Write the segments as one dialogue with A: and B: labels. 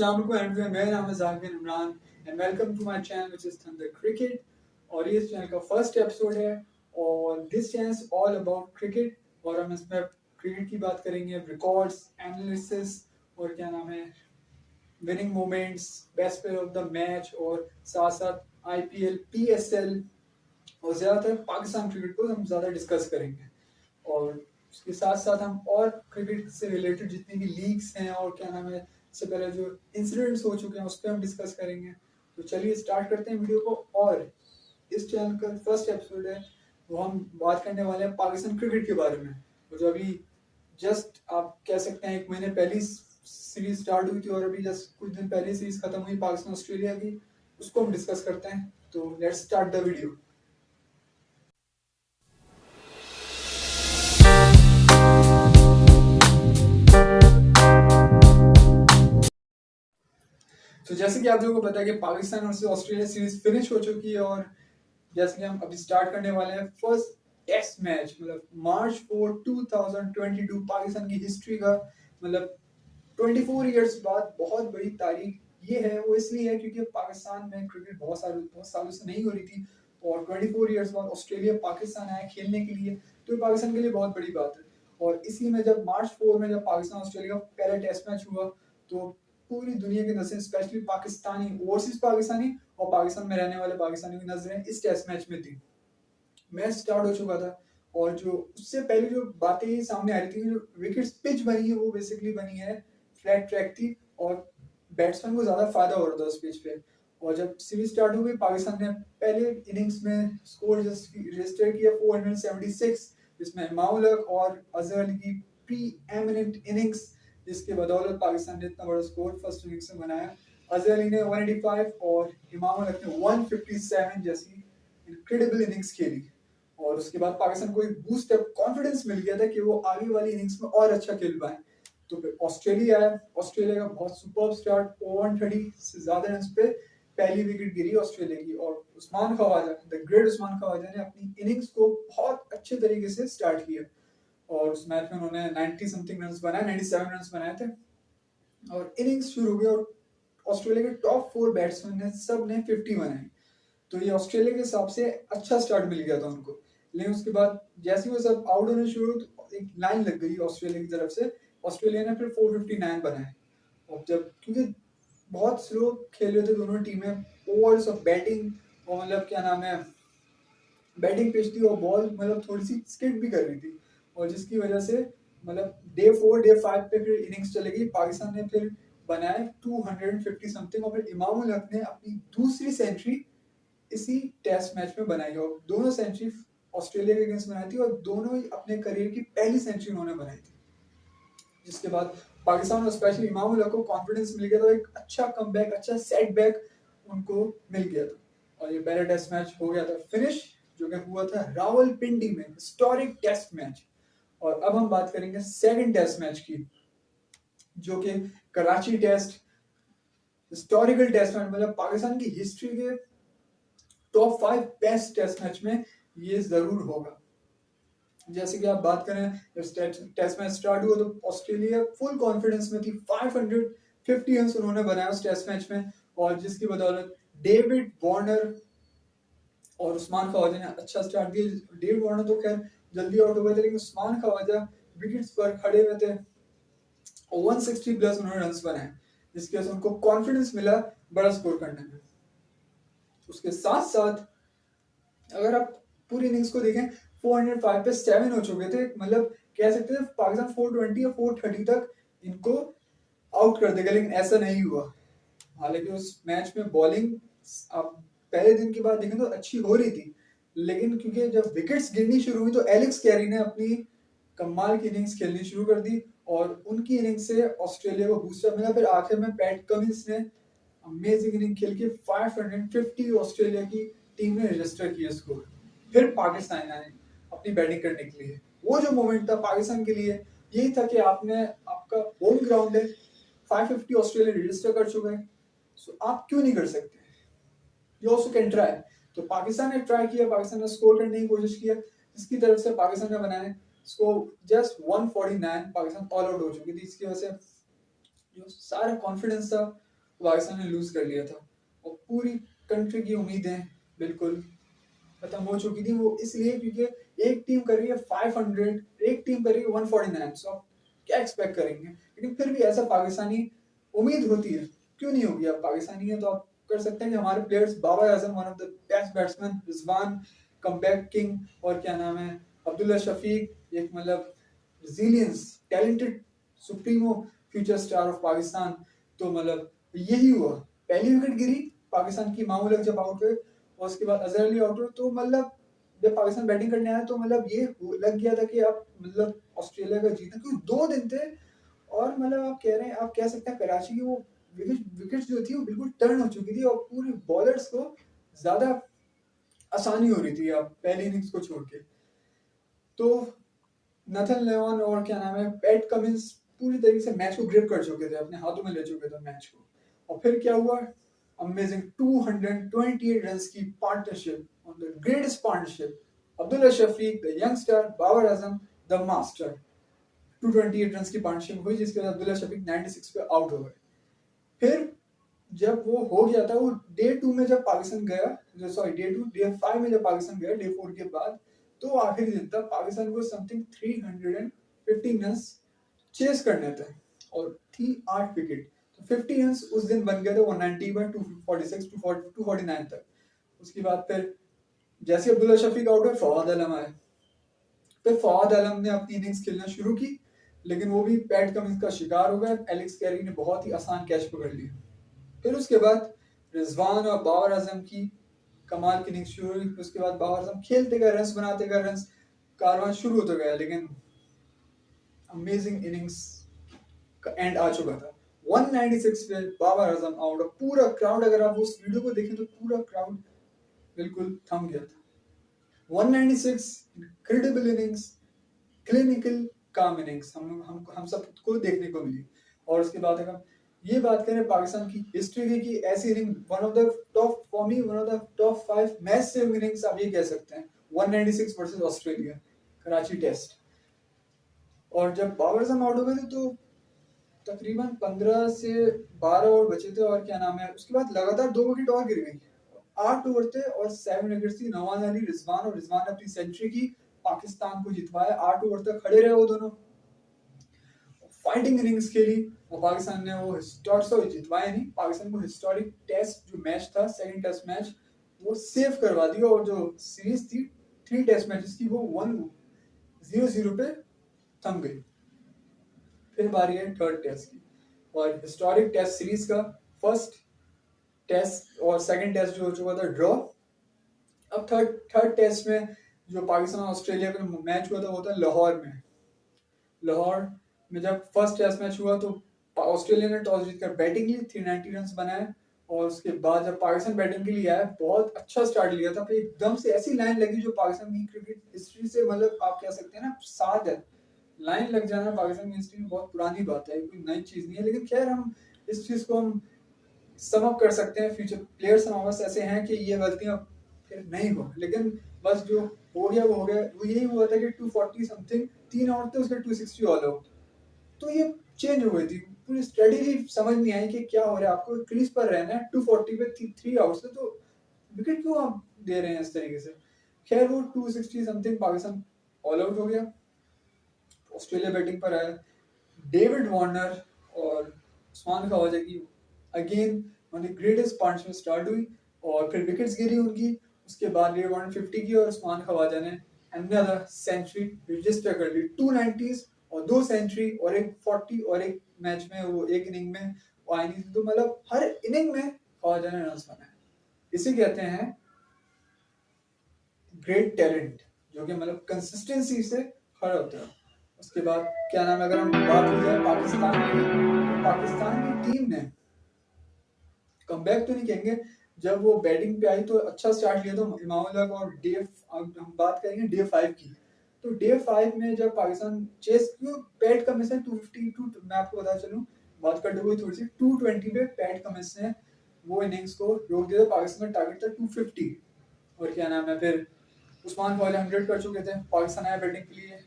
A: अस्सलाम वालेकुम, मेरा नाम है Zakir Imran and welcome to my channel which is thunder cricket. और ये इस चैनल का फर्स्ट एपिसोड है और this channel is all about cricket. और हम इसमें क्रिकेट की बात करेंगे, रिकॉर्ड्स, एनालिसिस और क्या नाम है, winning moments, best player of the match और साथ साथ आईपीएल, पीएसएल और ज़्यादातर पाकिस्तान क्रिकेट को हम ज़्यादा डिस्कस करेंगे। और उसके साथ साथ हम और क्रिकेट से रिलेटेड जितनी भी लीग्स हैं और क्या नाम है, इससे पहले जो इंसिडेंट्स हो चुके हैं उस पर हम डिस्कस करेंगे। तो चलिए स्टार्ट करते हैं वीडियो को। और इस चैनल का फर्स्ट एपिसोड है, वो हम बात करने वाले हैं पाकिस्तान क्रिकेट के बारे में। तो जो अभी जस्ट आप कह सकते हैं 1 महीने पहले सीरीज स्टार्ट हुई थी और अभी जस्ट कुछ दिन पहले सीरीज खत्म हुई पाकिस्तान ऑस्ट्रेलिया की, उसको हम डिस्कस करते हैं। तो लेट्स स्टार्ट द वीडियो। तो जैसे कि आप लोगों को पता है कि पाकिस्तान और ऑस्ट्रेलिया सीरीज फिनिश हो चुकी है और जैसे कि हम अभी स्टार्ट करने वाले हैं फर्स्ट टेस्ट मैच, मतलब मार्च 4 2022 पाकिस्तान की हिस्ट्री का, मतलब 24 इयर्स बाद बहुत बड़ी तारीख ये है। वो इसलिए है क्योंकि पाकिस्तान में क्रिकेट बहुत सालों से नहीं हो रही थी और 24 इयर्स बाद ऑस्ट्रेलिया पाकिस्तान आया खेलने के लिए, तो ये पाकिस्तान के लिए बहुत बड़ी बात है। और इसी में जब मार्च 4 में जब पाकिस्तान ऑस्ट्रेलिया का पहला टेस्ट मैच हुआ तो पूरी दुनिया की नजरें, स्पेशली पाकिस्तानी, ओवरसीज पाकिस्तानी और पाकिस्तान में रहने वाले पाकिस्तानियों की नजरें इस टेस्ट मैच में थी। मैच स्टार्ट हो चुका था और जो उससे पहले जो बातें सामने आ रही थी, जो विकेट पिच बनी है वो बेसिकली बनी है फ्लैट ट्रैक थी और बैट्समैन को ज्यादा फायदा हो रहा था उस पिच पे। और जब सीरीज स्टार्ट हो गई, पाकिस्तान ने पहले इनिंग्स में स्कोर रजिस्टर किया 476, जिसमें इमाम उल हक और अजहर अली की प्री एमिनेंट इनिंग्स, जिसके बदौलत पाकिस्तान ने इतना बड़ा स्कोर फर्स्ट इनिंग्स में बनाया। अजहर अली ने 185 और इमाम उल हक ने 157 जैसी इनक्रेडिबल इनिंग्स खेली। और उसके बाद पाकिस्तान को एक बूस्ट अप कॉन्फिडेंस मिल गया था कि वो आगे वाली इनिंग्स में और अच्छा खेल पाए। तो फिर ऑस्ट्रेलिया आया, ऑस्ट्रेलिया का बहुत सुपर स्टार्ट, 130 से ज्यादा रन पे पहली विकेट गिरी ऑस्ट्रेलिया की और उस्मान ख्वाजा, द ग्रेट उस्मान ख्वाजा ने अपनी इनिंग्स को बहुत अच्छे तरीके से स्टार्ट किया और उस मैच में उन्होंने 90 समथिंग रन बनाए, 97 रन बनाए थे। और इनिंग्स शुरू हो गई और ऑस्ट्रेलिया के टॉप 4 बैट्समैन ने सब ने 50 बनाए। तो ये ऑस्ट्रेलिया के हिसाब से अच्छा स्टार्ट मिल गया था उनको। लेकिन उसके बाद जैसे ही वो सब आउट होने शुरू हुए तो एक लाइन लग गई ऑस्ट्रेलिया की तरफ से, ऑस्ट्रेलिया ने फिर 459 बनाए। और जब क्योंकि बहुत स्लो खेल रहे थे दोनों टीमें, ओवर्स ऑफ बैटिंग और मतलब क्या नाम है, बैटिंग पिच थी और बॉल मतलब थोड़ी सी स्किड भी कर रही थी और जिसकी वजह से मतलब डे 4 डे 5 पे फिर इनिंग्स चले गई। पाकिस्तान ने फिर बनाए 250 समथिंग और फिर इमाम उल हक ने अपनी दूसरी सेंचुरी इसी टेस्ट मैच में बनाई और दोनों सेंचुरी ऑस्ट्रेलिया के अगेंस्ट बनाई थी और दोनों ही अपने करियर की पहली सेंचुरी उन्होंने बनाई थी। जिसके बाद पाकिस्तान और स्पेशली इमाम उल हक को कॉन्फिडेंस मिल गया था, एक अच्छा कमबैक, अच्छा सेटबैक उनको मिल गया था और ये पहला टेस्ट मैच हो गया था फिनिश, जो कि हुआ था रावलपिंडी में, हिस्टोरिक टेस्ट मैच। और अब हम बात करेंगे सेकंड टेस्ट मैच की, जो कि Karachi test, historical test match, मतलब पाकिस्तान की हिस्ट्री के टॉप 5 बेस्ट टेस्ट मैच में ये जरूर होगा। जैसे कि आप बात करें, जब टेस्ट मैच स्टार्ट हुआ तो ऑस्ट्रेलिया फुल कॉन्फिडेंस में थी, 550 रन उन्होंने बनाया उस टेस्ट मैच में और जिसकी बदौलत डेविड वार्नर और उस्मान ख्वाजा ने अच्छा स्टार्ट दिया। डेविड वार्नर तो खैर जल्दी आउट हो गए थे, लेकिन उस्मान ख्वाजा विकेट्स पर खड़े हुए थे और 160 प्लस उन्होंने रन बनाए, जिसकी वजह से उनको कॉन्फिडेंस मिला बड़ा स्कोर करने में। उसके साथ साथ अगर आप पूरी इनिंग्स को देखें, 405 पे 7 हो चुके थे, मतलब कह सकते थे पाकिस्तान 420 या 430 तक इनको आउट कर देगा, लेकिन ऐसा नहीं हुआ। हालांकि उस मैच में बॉलिंग आप पहले दिन की बात देखें तो अच्छी हो रही थी, लेकिन क्योंकि जब विकेट्स गिरनी शुरू हुई तो एलेक्स कैरी ने अपनी कमाल की इनिंग्स खेलनी शुरू कर दी और उनकी इनिंग्स से ऑस्ट्रेलिया को बूस्टर मिला। फिर आखिर में पैट कमिंस ने अमेजिंग इनिंग खेल के 550 ऑस्ट्रेलिया की टीम ने रजिस्टर किया स्कोर। फिर पाकिस्तान आए अपनी बैटिंग करने के लिए। वो जो मोमेंट था पाकिस्तान के लिए यही था कि आपने, आपका होम ग्राउंड है, 550 ऑस्ट्रेलिया रजिस्टर कर चुके हैं, सो आप क्यों नहीं कर सकते? You also can try. तो पाकिस्तान ने ट्राई किया, पाकिस्तान ने स्कोर करने की कोशिश किया, जिसकी तरफ से पाकिस्तान ने बनाए score just 149, Pakistan all out हो चुकी थी। इसकी वजह से जो सारा कॉन्फिडेंस था पाकिस्तान ने लूज कर लिया था और पूरी कंट्री की उम्मीदें बिल्कुल खत्म हो चुकी थी। वो इसलिए क्योंकि एक टीम कर रही है 500, एक टीम कर रही है 149, सो आप क्या एक्सपेक्ट करेंगे। लेकिन फिर भी ऐसा पाकिस्तानी उम्मीद होती है, क्यों नहीं होगी। आप पाकिस्तानी है तो आप कर सकते हैं कि हमारे players Babar Azam one of the best batsman, Rizwan comeback king, और क्या नाम है अब्दुल्ला शफीक एक मतलब resilience talented supremo future star of Pakistan. तो मतलब यही हुआ, पहली विकेट गिरी पाकिस्तान की, मामूलक जब आउट हुए और उसके बाद अजहर अली आउट हुए, तो मतलब जब पाकिस्तान बैटिंग करने आया तो मतलब ये लग गया था कि अब मतलब ऑस्ट्रेलिया का जीतना, क्योंकि 2 दिन थे और मतलब आप कह रहे हैं, आप कह सकते हैं कराची की वो विकेट जो थी वो बिल्कुल टर्न हो चुकी थी और पूरे बॉलर्स को ज्यादा आसानी हो रही थी आप पहली इनिंग्स को छोड़ के। तो नथन लेवन और क्या नाम है पैट कमिंस पूरी तरीके से मैच को ग्रिप कर चुके थे, अपने हाथों में ले चुके थे मैच को। और फिर क्या हुआ, अमेजिंग 228 रन्स की partnership, the greatest partnership, Abdullah Shafique the youngster, Babar Azam the master. 228 runs की पार्टनरशिप हुई जिसके बाद अब्दुल्ला शफीक 96 पे आउट हो गए। फिर जब वो हो गया था, वो डे 2 में जब पाकिस्तान गया, सॉरी डे 5 में जब पाकिस्तान गया डे 4 के बाद, तो आखिरी दिन तक पाकिस्तान को समथिंग 315 रन चेस करने थे और थी 8 विकेट। तो 50 रन उस दिन बन गए थे 190 बाय 246 249 तक। उसके बाद फिर जैसे अब्दुल्ला शफीक आउट हुए फवाद आलम आए। फिर फवाद आलम ने अपनी इनिंग्स खेलना शुरू की, लेकिन वो भी पैट कमिंस का शिकार हो गए। एलेक्स कैरी ने बहुत ही आसान कैच पकड़ लिया। फिर उसके बाद रिजवान और बाबर आजम की कमाल की इनिंग्स शुरू हुई। उसके बाद बाबर आजम खेलते गए, रन्स बनाते गए, रन्स कारवां शुरू होते गया, लेकिन अमेजिंग इनिंग्स का एंड आ चुका था। 196 पे बाबर आजम आउट और पूरा क्राउड, अगर आप उस वीडियो को देखें तो पूरा क्राउड बिल्कुल थम गया था। 196 इनक्रेडिबल इनिंग्स, क्लिनिकल काम इनिंग्स हम सबको देखने को मिली। और उसके बाद अगर ये बात करें पाकिस्तान की हिस्ट्री की ऐसी inning, one of the top for me, one of the top 5 match saving innings आप ये कह सकते हैं। 196 वर्सेस ऑस्ट्रेलिया कराची टेस्ट। और जब बाबर आजम आउट हो गए थे तो तकरीबन 15 से 12 ओवर बचे थे और क्या नाम है उसके बाद लगातार 2 विकेट और गिर गई। 8 ओवर थे और 7 विकेट थी। नवाज अली, रिजवान, और रिजवान ने अपनी सेंचुरी की, पाकिस्तान को जितवाया। 8 ओवर तक खड़े रहे वो दोनों, फाइटिंग इनिंग्स खेली और पाकिस्तान ने वो हिस्टोरिक जितवाया नहीं, पाकिस्तान को हिस्टोरिक टेस्ट जो मैच था, सेकंड टेस्ट मैच, वो सेव करवा दिया। और जो सीरीज थी 3 टेस्ट मैचेस की, वो 1-0 पे थम गई। फिर बारी है थर्ड टेस्ट की और हिस्टोरिक टेस्ट सीरीज का फर्स्ट टेस्ट और सेकंड टेस्ट जो हो चुका था ड्रॉ। अब थर्ड टेस्ट में जो पाकिस्तान और ऑस्ट्रेलिया का मैच हुआ था वो था लाहौर में। लाहौर में जब फर्स्ट टेस्ट मैच हुआ तो ऑस्ट्रेलिया ने टॉस जीतकर बैटिंग ली, 390 रन बनाए। और उसके बाद जब पाकिस्तान बैटिंग के लिए आया, बहुत अच्छा स्टार्ट लिया था, फिर एकदम से ऐसी लाइन लगी जो पाकिस्तान की क्रिकेट हिस्ट्री से मतलब आप कह सकते हैं ना साथ है। लाइन लग जाना पाकिस्तान की हिस्ट्री में बहुत पुरानी बात है, कोई नई चीज नहीं है। लेकिन खैर हम इस चीज को हम सम अप कर सकते हैं, फ्यूचर प्लेयर्स हमारे पास ऐसे हैं कि ये गलतियां फिर नहीं हो। लेकिन बस जो हो गया वो हो गया। वो यही हुआ था कि 240 समथिंग 3 आउट थे, उसके 260 ऑल आउट। तो ये चेंज हो गई थी पूरी स्ट्रेटेजी, समझ नहीं आई कि क्या हो रहा है। आपको क्रीज पर रहना है, 240 पे 3 आउट से, तो विकेट क्यों आप दे रहे हैं इस तरीके से। खैर वो 260 समथिंग पाकिस्तान ऑल आउट हो गया। ऑस्ट्रेलिया बैटिंग पर आया, डेविड वार्नर और उस्मान ख्वाजा की again one of the greatest partnership start हुई और फिर विकेट्स गिरी उनकी। उसके बाद डेविड वार्नर 50 की और उस्मान ख्वाजा ने अनदर सेंचुरी रजिस्टर कर ली। 290s और 2 सेंचुरी और एक 40 और एक मैच में वो एक इनिंग में वो आई नहीं थी। तो मतलब हर इनिंग में ख्वाजा ने रन बनाए। इसे कहते हैं ग्रेट टैलेंट, जो कि मतलब कंसिस्टेंसी से खड़ा होता है। उसके बाद क्या नाम है, अगर हम बात की जाए पाकिस्तान की, तो पाकिस्तान की टीम ने कमबैक तो नहीं कहेंगे, जब वो बैटिंग पे आई तो अच्छा स्टार्ट लिया। तो इमामुल हक और हम बात करेंगे डे 5 की। तो डे 5 में जब पाकिस्तान चेस क्यों पैट कमिंस ने 252, मैं आपको बता चलूं बात करते हुए थोड़ी सी, 220 पे पैट कमिंस ने वो इनिंग्स को रोक दिया। पाकिस्तान का टारगेट था 250 और क्या नाम है फिर उस्मान ख्वाजा 100 कर चुके थे। पाकिस्तान आया बैटिंग के लिए,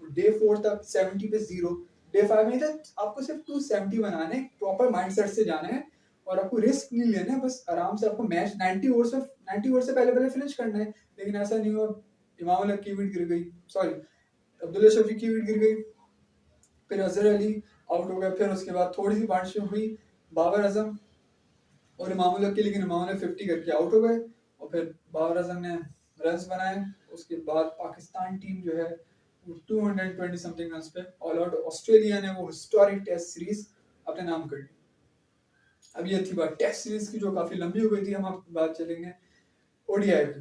A: डे 4 तक 70 पे 0। डे 5 में था आपको सिर्फ 270 बनाने, प्रॉपर माइंडसेट से जाना है और आपको रिस्क नहीं लेना है, बस आराम से आपको मैच 90 ओवर से पहले पहले फिनिश करना है। लेकिन ऐसा नहीं हुआ, इमाम उल हक की विकेट गिर गई, सॉरी अब्दुल्ला शफीक की विकेट गिर गई, फिर अजहर अली आउट हो गया, फिर उसके बाद थोड़ी सी पार्टनरशिप हुई बाबर आजम और इमाम उल हक की, लेकिन इमाम उल हक 50 करके आउट हो गए और फिर बाबर आजम ने रन्स बनाए। उसके बाद पाकिस्तान टीम जो है 220 समथिंग रन्स पे ऑल आउट। ऑस्ट्रेलिया ने वो हिस्टोरिक टेस्ट सीरीज अपने नाम कर ली। अब ये थी बात टेस्ट सीरीज की, जो काफी लंबी हो गई थी। हम आप बात चलेंगे ओडीआई की।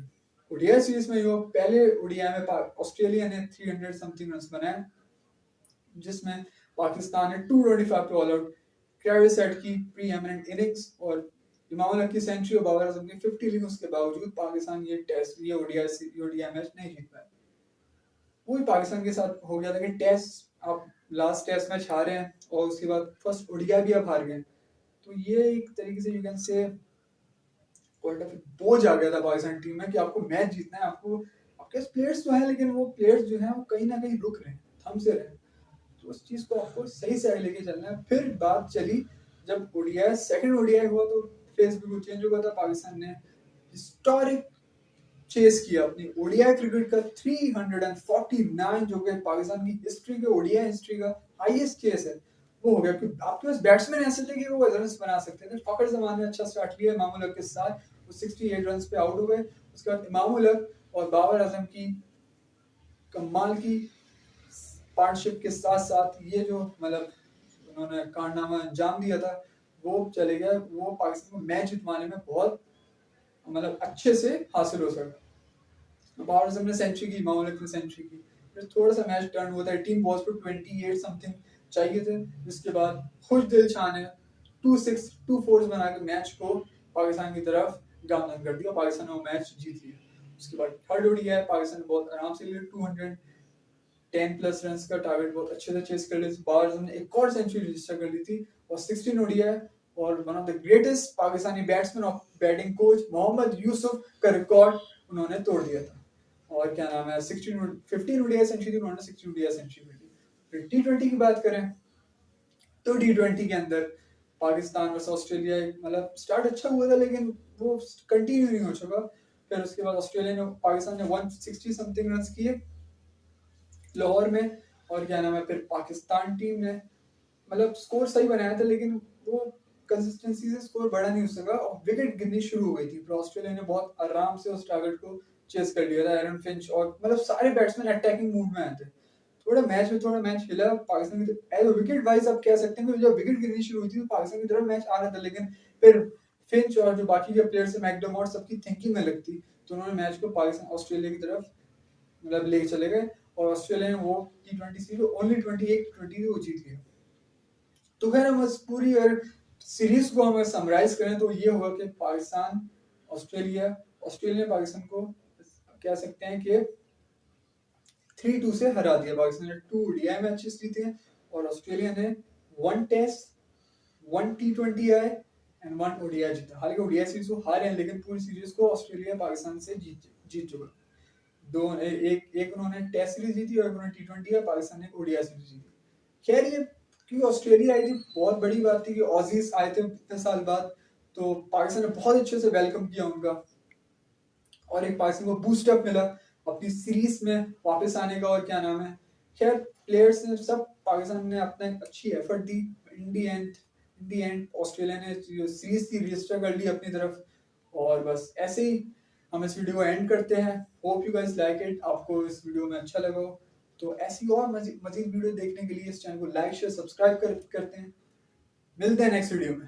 A: ओडीआई सीरीज में जो पहले ओडीआई में ऑस्ट्रेलिया ने 300 समथिंग रन्स बनाए, जिसमें पाकिस्तान ने 225 पे ऑल आउट, ट्रेविस हेड की प्री एमिनेंट इनिंग्स और इमाम उल हक की सेंचुरी और बाबर आजम की 50 इनिंग्स के बावजूद पाकिस्तान ये ओडीआई मैच नहीं जीत पाया। वही पाकिस्तान के साथ हो गया था कि टेस्ट आप लास्ट टेस्ट मैच हारे हैं और उसके बाद फर्स्ट ओडीआई भी आप हार गए। तो ये एक तरीके से यू कैन से बोझ आ गया था पाकिस्तान टीम में कि आपको मैच जीतना है, आपको आपके पास प्लेयर्स तो हैं लेकिन वो प्लेयर्स जो हैं वो कहीं ना कहीं रुक रहे हैं, थम से रहे हैं। तो उस चीज को आपको सही से आगे लेके चलना है। फिर बात चली जब ओडीआई सेकंड ओडीआई हुआ तो फेस भी कुछ चेंज हुआ था। पाकिस्तान ने हिस्टोरिक चेस किया अपनी ओडीआई क्रिकेट का 349, जो कि पाकिस्तान की हिस्ट्री के ओडीआई हिस्ट्री का हाईएस्ट चेस है, वो हो गया। क्योंकि आपके पास बैट्समैन ऐसे थे कि वो रन्स बना सकते थे। फखर जमान ने अच्छा स्टार्ट किया इमाम उल हक के साथ, वो 68 रन्स पे आउट हो गए। उसके बाद इमाम उल हक और बाबर आजम की कमाल की पार्टनरशिप के साथ साथ ये जो मतलब उन्होंने कारनामा अंजाम दिया था वो चले गया, वो पाकिस्तान को मैच जितवाने में बहुत मतलब अच्छे से हासिल हो सका। बाबर आजम ने सेंचुरी की, इमाम उल हक ने सेंचुरी की, फिर थोड़ा सा मैच टर्न हुआ था। 18 बॉल्स पर 28 समथिंग चाहिए थे। इसके बाद खुश दिल शाह ने 2-6 2-4 बना के मैच को पाकिस्तान की तरफ गामजन कर दिया, पाकिस्तान ने वो मैच जीत लिया। उसके बाद थर्ड ओडीआई पाकिस्तान ने बहुत आराम से लिया, 210 प्लस रन का टारगेट बहुत अच्छे से चेस कर लिया। बाबर आजम ने एक और सेंचुरी रजिस्टर कर ली थी और 16 ओडीआई और one of the greatest Pakistani batsman of batting coach Mohammad Yousuf का रिकॉर्ड उन्होंने तोड़ दिया था। और क्या नाम है 15 ओडीआई सेंचुरी उन्होंने 16 ओडीआई सेंचुरी कर ली। फिर टी20 की बात करें तो टी20 के अंदर पाकिस्तान वर्सेस ऑस्ट्रेलिया मतलब स्टार्ट अच्छा हुआ था लेकिन वो कंटिन्यू नहीं हो सका। फिर उसके बाद ऑस्ट्रेलिया ने पाकिस्तान ने 160 समथिंग रन्स किए लाहौर में। और क्या नाम है फिर पाकिस्तान टीम ने मतलब स्कोर सही बनाया था लेकिन वो कंसिस्टेंसी से स्कोर बड़ा नहीं हो सका और विकेट गिरनी शुरू हो गई थी। फिर ऑस्ट्रेलिया ने बहुत आराम से उस टारगेट को चेस कर लिया था। एरन फिंच और मतलब सारे बैट्समैन अटैकिंग मूड में आए थे। थोड़ा मैच हिला पाकिस्तान की तरफ विकेट वाइज आप कह सकते हैं कि जब विकेट गिरनी शुरू हुई थी तो पाकिस्तान की तरफ मैच आ रहा था, लेकिन फिर फिंच और जो बाकी के प्लेयर्स है मैकडोमोट सबकी थिंकिंग में लगती तो उन्होंने मैच को पाकिस्तान ऑस्ट्रेलिया की तरफ मतलब लेके चले गए और ऑस्ट्रेलिया ने वो टी20 सीरीज ओनली 28-20 वो जीत लिया। तो खैर हम इस पूरी सीरीज को हम समराइज करें तो ये हुआ कि ऑस्ट्रेलिया पाकिस्तान को कह सकते हैं कि 3-2 से हरा दिया। पाकिस्तान ने 2 ओडीआई मैचेस जीते हैं और ऑस्ट्रेलिया ने 1 टेस्ट 1 टी20आई एंड 1 ओडीआई जीता। हालांकि ओडीआई सीरीज को हारे हैं लेकिन पूरी सीरीज को ऑस्ट्रेलिया पाकिस्तान से जीत चुका। एक उन्होंने टेस्ट सीरीज जीती और उन्होंने टी20 है, पाकिस्तान ने ओडीआई सीरीज जीती। खैर ये क्योंकि ऑस्ट्रेलिया आई थी बहुत बड़ी बात थी कि ऑजीज आए थे इतने साल बाद, तो पाकिस्तान ने बहुत अच्छे से वेलकम किया उनका और एक पाकिस्तान को बूस्टअप मिला अपनी सीरीज में वापस आने का। और क्या नाम है खैर प्लेयर्स ने सब पाकिस्तान ने अपना अच्छी effort the. In the and Australia ने सीरीज की रजिस्टर कर ली अपनी तरफ। और बस ऐसे ही हम इस वीडियो को एंड करते हैं। Hope you guys like it, आपको इस वीडियो में अच्छा लगा हो। तो ऐसी और मजीद वीडियो देखने के लिए इस चैनल को लाइक शेयर सब्सक्राइब करते हैं। मिलते हैं नेक्स्ट वीडियो में।